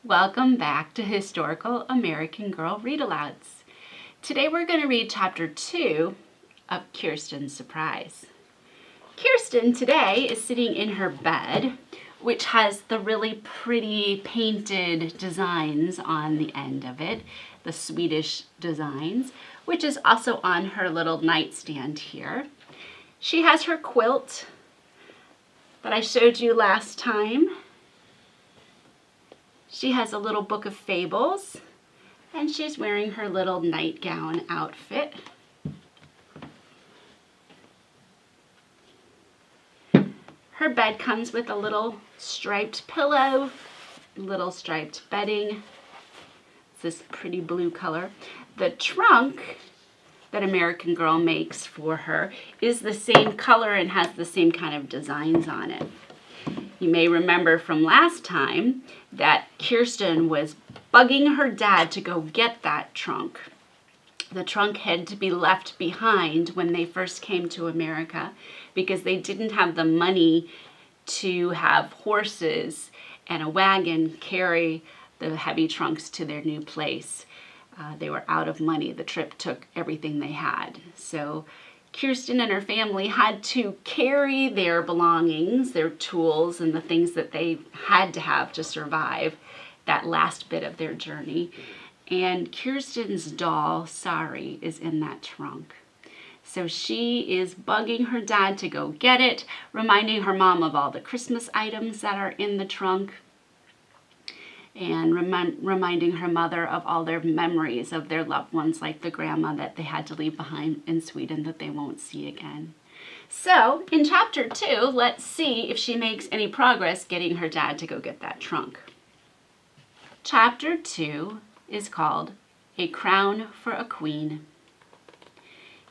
Welcome back to Historical American Girl Read-Alouds. Today we're going to read Chapter 2 of Kirsten's Surprise. Kirsten today is sitting in her bed, which has the really pretty painted designs on the end of it, the Swedish designs, which is also on her little nightstand here. She has her quilt that I showed you last time. She has a little book of fables, and she's wearing her little nightgown outfit. Her bed comes with a little striped pillow, little striped bedding. It's this pretty blue color. The trunk that American Girl makes for her is the same color and has the same kind of designs on it. You may remember from last time that Kirsten was bugging her dad to go get that trunk. The trunk had to be left behind when they first came to America because they didn't have the money to have horses and a wagon carry the heavy trunks to their new place. They were out of money. The trip took everything they had. So Kirsten and her family had to carry their belongings, their tools, and the things that they had to have to survive that last bit of their journey. And Kirsten's doll, Sari, is in that trunk. So she is bugging her dad to go get it, reminding her mom of all the Christmas items that are in the trunk, and reminding her mother of all their memories of their loved ones, like the grandma that they had to leave behind in Sweden that they won't see again. So, in Chapter 2, let's see if she makes any progress getting her dad to go get that trunk. Chapter 2 is called A Crown for a Queen.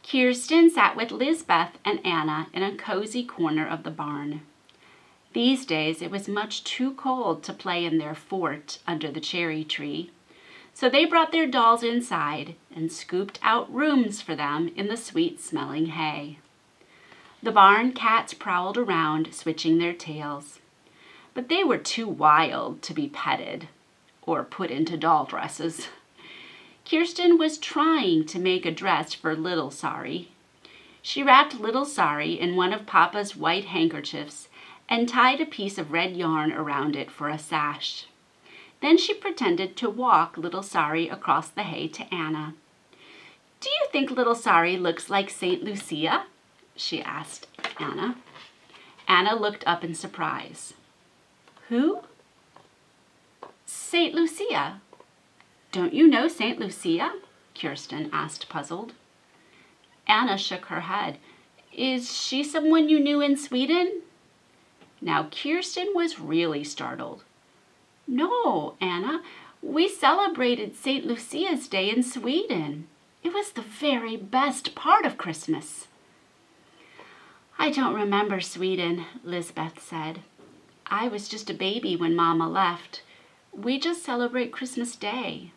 Kirsten sat with Lisbeth and Anna in a cozy corner of the barn. These days it was much too cold to play in their fort under the cherry tree, so they brought their dolls inside and scooped out rooms for them in the sweet-smelling hay. The barn cats prowled around, switching their tails, but they were too wild to be petted or put into doll dresses. Kirsten was trying to make a dress for little Sari. She wrapped little Sari in one of Papa's white handkerchiefs and tied a piece of red yarn around it for a sash. Then she pretended to walk little Sari across the hay to Anna. "Do you think little Sari looks like Saint Lucia?" she asked Anna. Anna looked up in surprise. "Who?" "Saint Lucia. Don't you know Saint Lucia?" Kirsten asked, puzzled. Anna shook her head. "Is she someone you knew in Sweden?" Now Kirsten was really startled. "No, Anna, we celebrated St. Lucia's Day in Sweden. It was the very best part of Christmas." "I don't remember Sweden," Lisbeth said. "I was just a baby when Mama left. We just celebrate Christmas Day."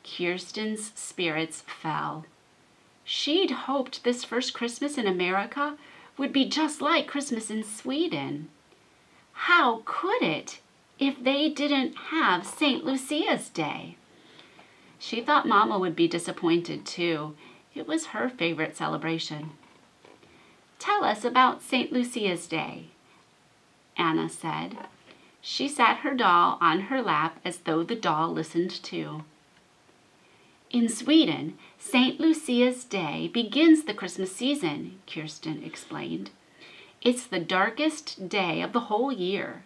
Kirsten's spirits fell. She'd hoped this first Christmas in America would be just like Christmas in Sweden. How could it if they didn't have St. Lucia's Day? She thought Mama would be disappointed too. It was her favorite celebration. "Tell us about St. Lucia's Day," Anna said. She sat her doll on her lap as though the doll listened too. "In Sweden, St. Lucia's Day begins the Christmas season," Kirsten explained. "It's the darkest day of the whole year.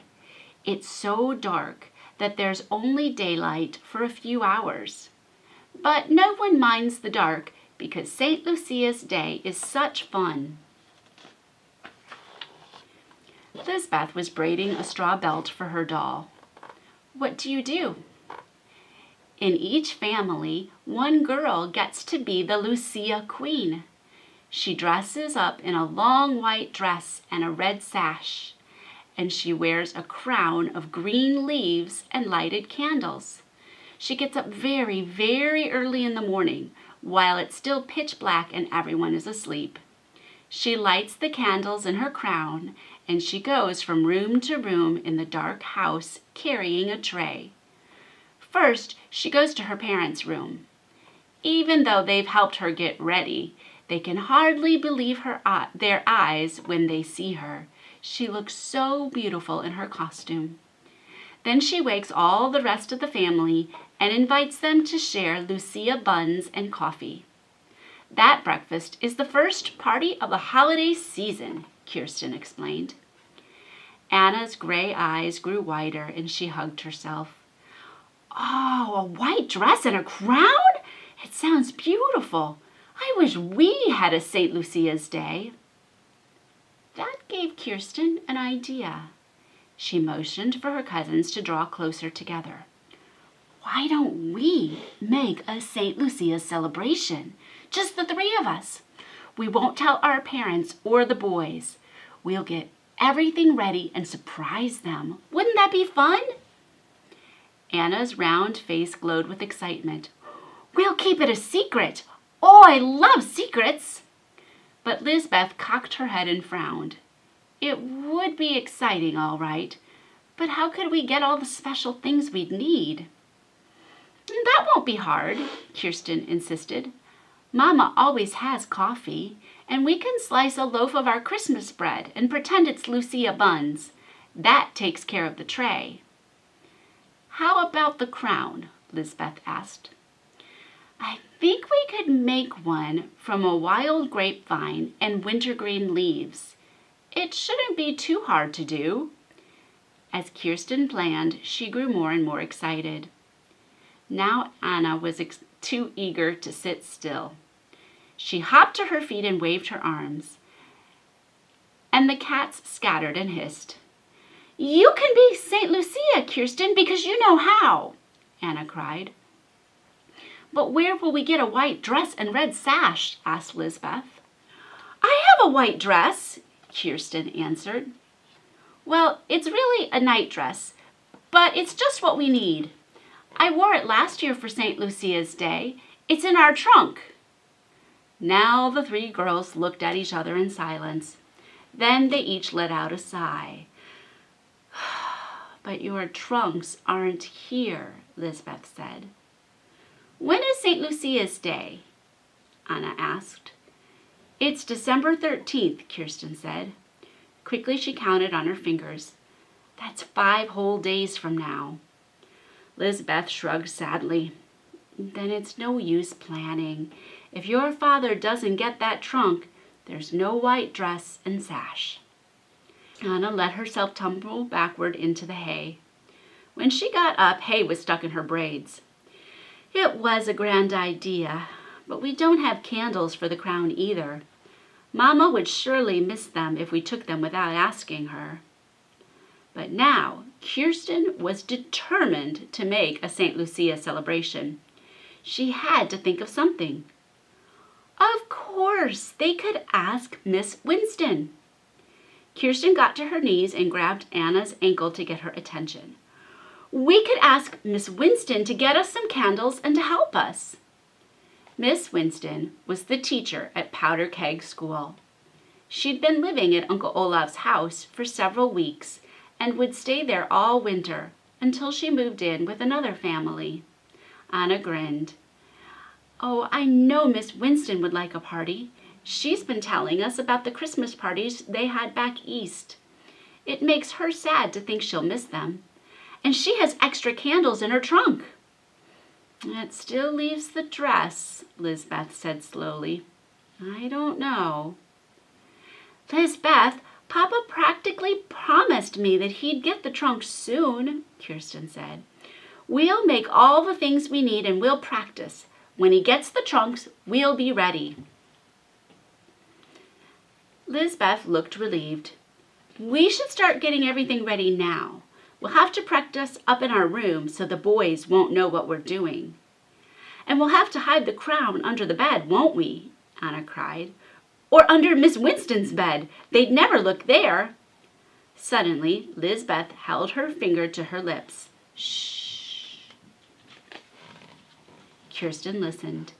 It's so dark that there's only daylight for a few hours. But no one minds the dark because St. Lucia's Day is such fun." Lisbeth was braiding a straw belt for her doll. "What do you do?" "In each family, one girl gets to be the Lucia Queen. She dresses up in a long white dress and a red sash, and she wears a crown of green leaves and lighted candles. She gets up very, very early in the morning, while it's still pitch black and everyone is asleep. She lights the candles in her crown, and she goes from room to room in the dark house carrying a tray. First, she goes to her parents' room. Even though they've helped her get ready, they can hardly believe their eyes when they see her. She looks so beautiful in her costume. Then she wakes all the rest of the family and invites them to share Lucia buns and coffee. That breakfast is the first party of the holiday season, Kirsten explained. Anna's gray eyes grew wider and she hugged herself. Oh, a white dress and a crown? It sounds beautiful. I wish we had a St. Lucia's Day. That gave Kirsten an idea. She motioned for her cousins to draw closer together. Why don't we make a St. Lucia's celebration? Just the three of us. We won't tell our parents or the boys. We'll get everything ready and surprise them. Wouldn't that be fun? Anna's round face glowed with excitement. We'll keep it a secret. Oh, I love secrets. But Lizbeth cocked her head and frowned. It would be exciting, all right, but how could we get all the special things we'd need? That won't be hard, Kirsten insisted. Mama always has coffee, and we can slice a loaf of our Christmas bread and pretend it's Lucia buns. That takes care of the tray. How about the crown? Lizbeth asked. I think we could make one from a wild grapevine and wintergreen leaves. It shouldn't be too hard to do. As Kirsten planned, she grew more and more excited. Now Anna was too eager to sit still. She hopped to her feet and waved her arms, and the cats scattered and hissed. You can be St. Lucia, Kirsten, because you know how, Anna cried. But where will we get a white dress and red sash? Asked Lizbeth. I have a white dress, Kirsten answered. Well, it's really a night dress, but it's just what we need. I wore it last year for St. Lucia's Day. It's in our trunk. Now the three girls looked at each other in silence. Then they each let out a sigh. But your trunks aren't here, Lizbeth said. When is St. Lucia's Day? Anna asked. It's December 13th, Kirsten said. Quickly she counted on her fingers. That's 5 whole days from now. Lizbeth shrugged sadly. Then it's no use planning. If your father doesn't get that trunk, there's no white dress and sash. Anna let herself tumble backward into the hay. When she got up, hay was stuck in her braids. It was a grand idea, but we don't have candles for the crown either. Mama would surely miss them if we took them without asking her. But now Kirsten was determined to make a St. Lucia celebration. She had to think of something. Of course, they could ask Miss Winston. Kirsten got to her knees and grabbed Anna's ankle to get her attention. We could ask Miss Winston to get us some candles and to help us. Miss Winston was the teacher at Powder Keg School. She'd been living at Uncle Olaf's house for several weeks and would stay there all winter until she moved in with another family. Anna grinned. Oh, I know Miss Winston would like a party. She's been telling us about the Christmas parties they had back east. It makes her sad to think she'll miss them. And she has extra candles in her trunk. It still leaves the dress, Lizbeth said slowly. I don't know. Lizbeth, Papa practically promised me that he'd get the trunk soon, Kirsten said. We'll make all the things we need and we'll practice. When he gets the trunks, we'll be ready. Lizbeth looked relieved. We should start getting everything ready now. We'll have to practice up in our room so the boys won't know what we're doing. And we'll have to hide the crown under the bed, won't we? Anna cried. Or under Miss Winston's bed. They'd never look there. Suddenly, Lizbeth held her finger to her lips. Shh. Kirsten listened.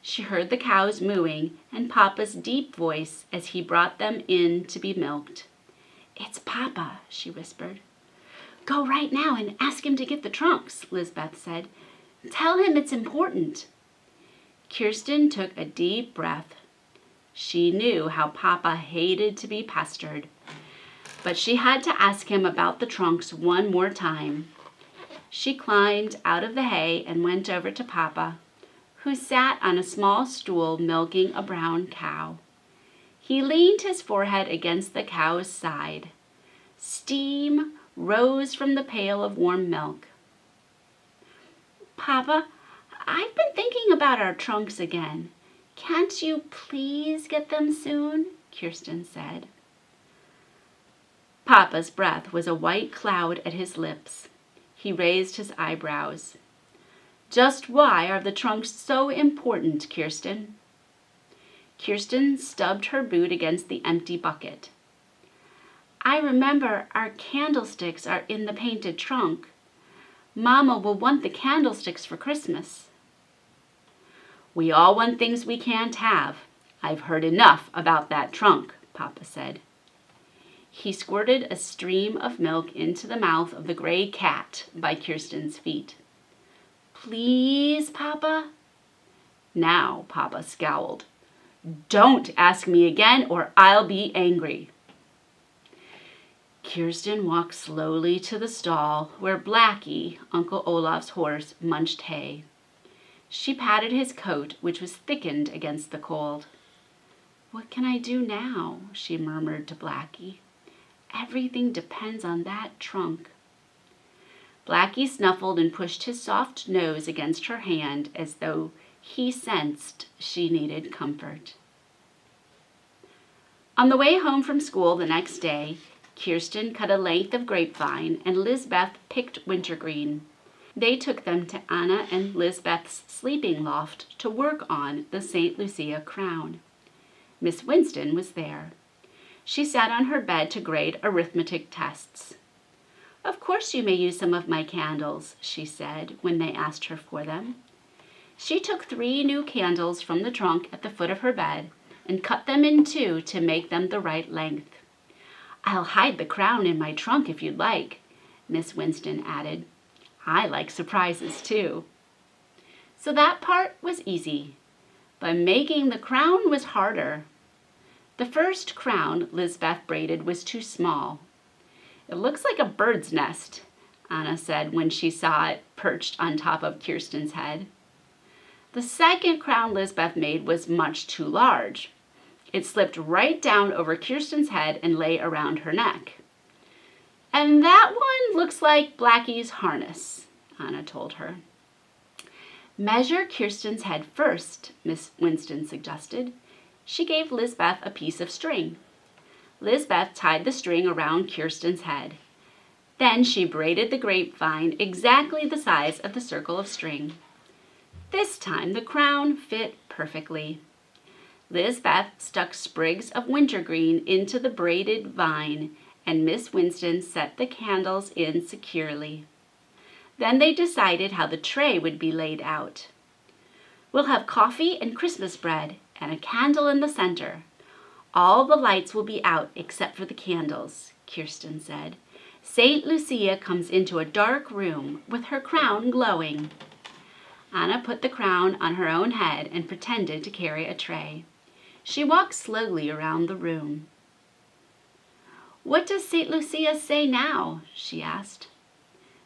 She heard the cows mooing and Papa's deep voice as he brought them in to be milked. It's Papa, she whispered. Go right now and ask him to get the trunks, Lisbeth said. Tell him it's important. Kirsten took a deep breath. She knew how Papa hated to be pestered, but she had to ask him about the trunks one more time. She climbed out of the hay and went over to Papa, who sat on a small stool milking a brown cow. He leaned his forehead against the cow's side. Steam rose from the pail of warm milk. Papa, I've been thinking about our trunks again. Can't you please get them soon? Kirsten said. Papa's breath was a white cloud at his lips. He raised his eyebrows. Just why are the trunks so important, Kirsten? Kirsten stubbed her boot against the empty bucket. I remember our candlesticks are in the painted trunk. Mama will want the candlesticks for Christmas. We all want things we can't have. I've heard enough about that trunk, Papa said. He squirted a stream of milk into the mouth of the gray cat by Kirsten's feet. Please, Papa? Now, Papa scowled. Don't ask me again or I'll be angry. Kirsten walked slowly to the stall where Blackie, Uncle Olaf's horse, munched hay. She patted his coat, which was thickened against the cold. What can I do now? She murmured to Blackie. Everything depends on that trunk. Blackie snuffled and pushed his soft nose against her hand as though he sensed she needed comfort. On the way home from school the next day, Kirsten cut a length of grapevine and Lisbeth picked wintergreen. They took them to Anna and Lisbeth's sleeping loft to work on the St. Lucia crown. Miss Winston was there. She sat on her bed to grade arithmetic tests. Of course you may use some of my candles, she said when they asked her for them. She took 3 new candles from the trunk at the foot of her bed and cut them in 2 to make them the right length. I'll hide the crown in my trunk if you'd like, Miss Winston added. I like surprises too. So that part was easy, but making the crown was harder. The first crown Lisbeth braided was too small. It looks like a bird's nest, Anna said when she saw it perched on top of Kirsten's head. The second crown Lisbeth made was much too large. It slipped right down over Kirsten's head and lay around her neck. And that one looks like Blackie's harness, Anna told her. Measure Kirsten's head first, Miss Winston suggested. She gave Lisbeth a piece of string. Lisbeth tied the string around Kirsten's head. Then she braided the grapevine exactly the size of the circle of string. This time the crown fit perfectly. Lisbeth stuck sprigs of wintergreen into the braided vine, and Miss Winston set the candles in securely. Then they decided how the tray would be laid out. We'll have coffee and Christmas bread and a candle in the center. All the lights will be out except for the candles, Kirsten said. St. Lucia comes into a dark room with her crown glowing. Anna put the crown on her own head and pretended to carry a tray. She walked slowly around the room. What does St. Lucia say now? She asked.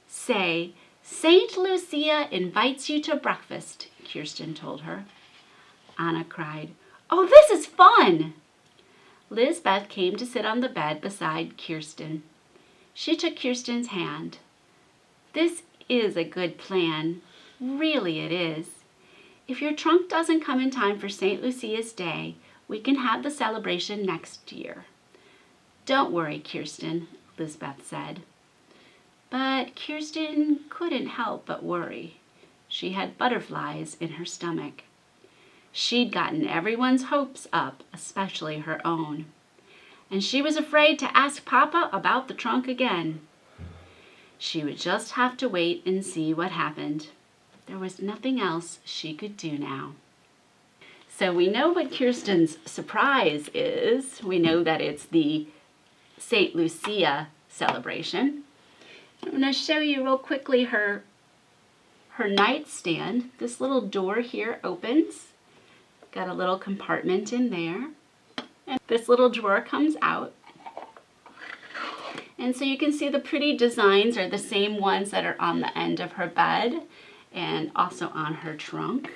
Say, St. Lucia invites you to breakfast, Kirsten told her. Anna cried, Oh, this is fun! Lisbeth came to sit on the bed beside Kirsten. She took Kirsten's hand. This is a good plan. Really it is. If your trunk doesn't come in time for St. Lucia's Day, we can have the celebration next year. Don't worry, Kirsten, Lisbeth said. But Kirsten couldn't help but worry. She had butterflies in her stomach. She'd gotten everyone's hopes up, especially her own. And she was afraid to ask Papa about the trunk again. She would just have to wait and see what happened. There was nothing else she could do now. So we know what Kirsten's surprise is. We know that it's the St. Lucia celebration. I'm going to show you real quickly her nightstand. This little door here opens. Got a little compartment in there. And this little drawer comes out. And so you can see the pretty designs are the same ones that are on the end of her bed and also on her trunk.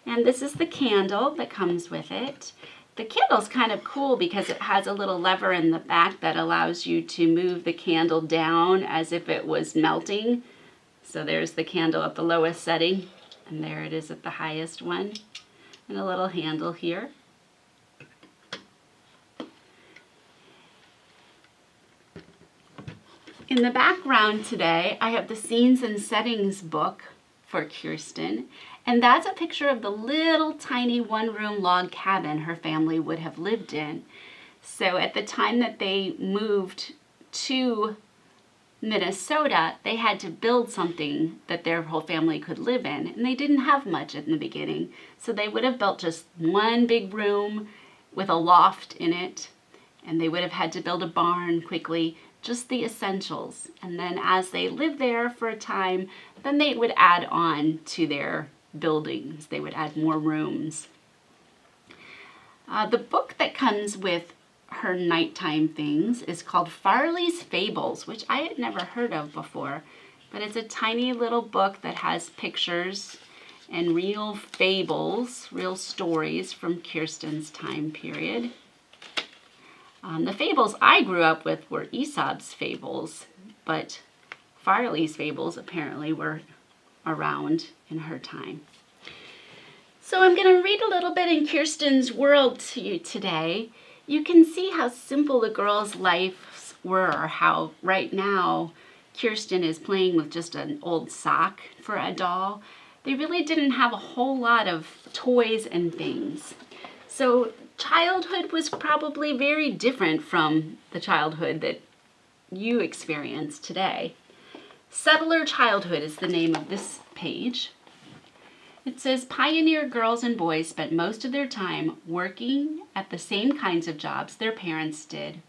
And this is the candle that comes with it. The candle's kind of cool because it has a little lever in the back that allows you to move the candle down as if it was melting. So there's the candle at the lowest setting, and there it is at the highest one. And a little handle here. In the background today, I have the Scenes and Settings book for Kirsten, and that's a picture of the little tiny one-room log cabin her family would have lived in. So at the time that they moved to Minnesota, they had to build something that their whole family could live in, and they didn't have much in the beginning. So they would have built just one big room with a loft in it, and they would have had to build a barn quickly, just the essentials. And then as they lived there for a time, then they would add on to their buildings. They would add more rooms. The book that comes with her nighttime things is called Farley's Fables, which I had never heard of before, but it's a tiny little book that has pictures and real fables, real stories from Kirsten's time period. The fables I grew up with were Aesop's fables, but Farley's Fables apparently were around in her time. So I'm going to read a little bit in Kirsten's world to you today. You can see how simple the girls' lives were, how right now Kirsten is playing with just an old sock for a doll. They really didn't have a whole lot of toys and things. So childhood was probably very different from the childhood that you experience today. Settler Childhood is the name of this page. It says, pioneer girls and boys spent most of their time working at the same kinds of jobs their parents did.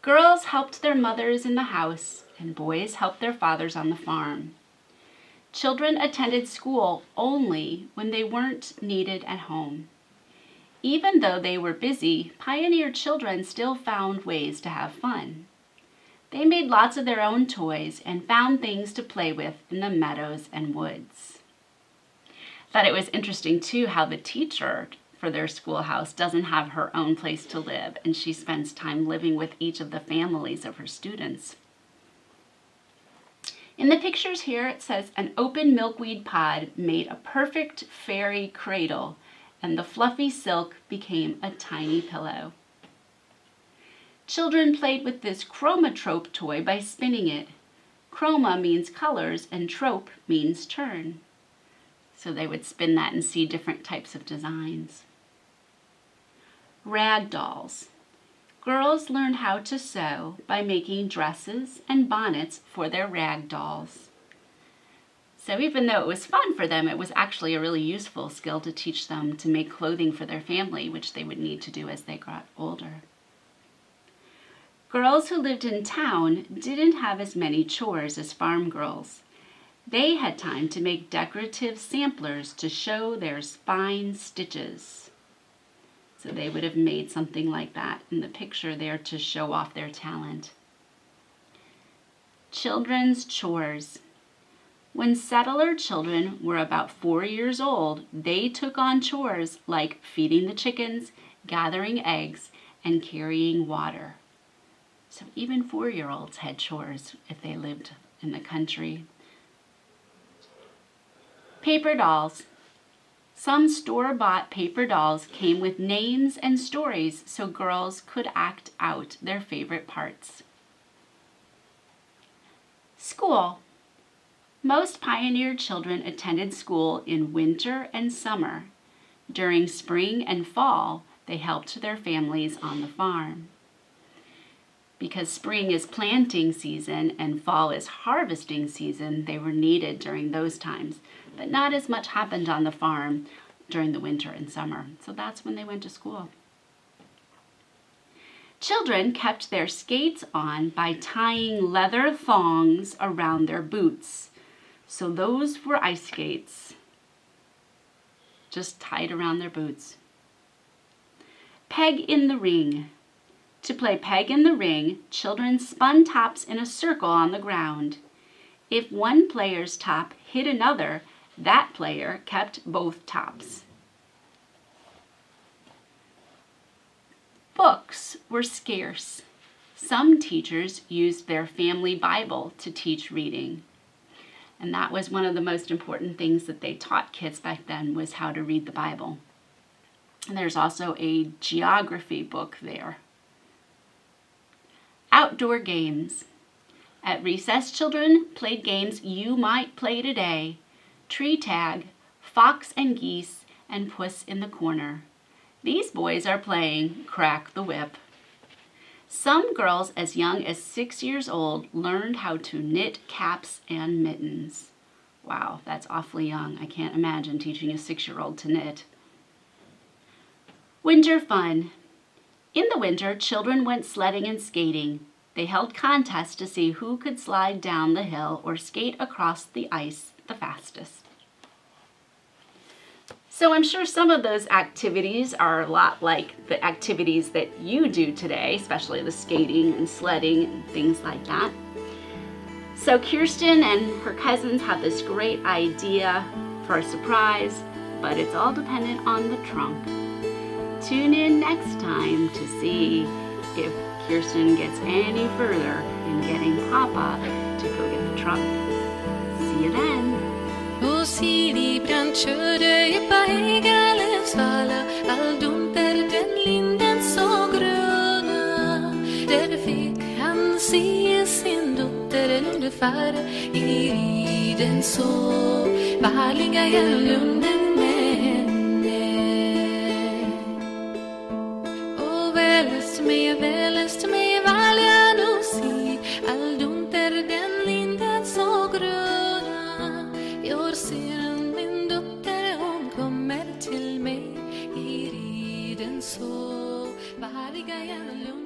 Girls helped their mothers in the house, and boys helped their fathers on the farm. Children attended school only when they weren't needed at home. Even though they were busy, pioneer children still found ways to have fun. They made lots of their own toys and found things to play with in the meadows and woods. Thought it was interesting too how the teacher for their schoolhouse doesn't have her own place to live, and she spends time living with each of the families of her students. In the pictures here it says an open milkweed pod made a perfect fairy cradle, and the fluffy silk became a tiny pillow. Children played with this chromatrope toy by spinning it. Chroma means colors and trope means turn. So they would spin that and see different types of designs. Rag dolls. Girls learned how to sew by making dresses and bonnets for their rag dolls. So even though it was fun for them, it was actually a really useful skill to teach them to make clothing for their family, which they would need to do as they got older. Girls who lived in town didn't have as many chores as farm girls. They had time to make decorative samplers to show their fine stitches. So they would have made something like that in the picture there to show off their talent. Children's chores. When settler children were about 4 years old, they took on chores like feeding the chickens, gathering eggs, and carrying water. So even 4-year-olds had chores if they lived in the country. Paper dolls. Some store-bought paper dolls came with names and stories so girls could act out their favorite parts. School. Most pioneer children attended school in winter and summer. During spring and fall, they helped their families on the farm. Because spring is planting season and fall is harvesting season, they were needed during those times. But not as much happened on the farm during the winter and summer. So that's when they went to school. Children kept their skates on by tying leather thongs around their boots. So those were ice skates, just tied around their boots. Peg in the ring. To play peg in the ring, children spun tops in a circle on the ground. If one player's top hit another, that player kept both tops. Books were scarce. Some teachers used their family Bible to teach reading. And that was one of the most important things that they taught kids back then, was how to read the Bible. And there's also a geography book there. Outdoor games. At recess, children played games you might play today. Tree tag, fox and geese, and puss in the corner. These boys are playing crack the whip. Some girls as young as 6 years old learned how to knit caps and mittens. Wow, that's awfully young. I can't imagine teaching a 6-year-old to knit. Winter fun. In the winter, children went sledding and skating. They held contests to see who could slide down the hill or skate across the ice the fastest. So I'm sure some of those activities are a lot like the activities that you do today, especially the skating and sledding and things like that. So Kirsten and her cousins have this great idea for a surprise, but it's all dependent on the trunk. Tune in next time to see if Kirsten gets any further in getting Papa to go get the trunk. See you then. Och Siribrand körde i Baigalens vala, all dunter den linden så gröna. Där fick han se sin dotter ungefär i riden så varliga lunden med henne. Och välest med valja nu si, all dunter den linden så gröna. Jag ser min dotter, hon kommer till mig i riden så varliga lugn.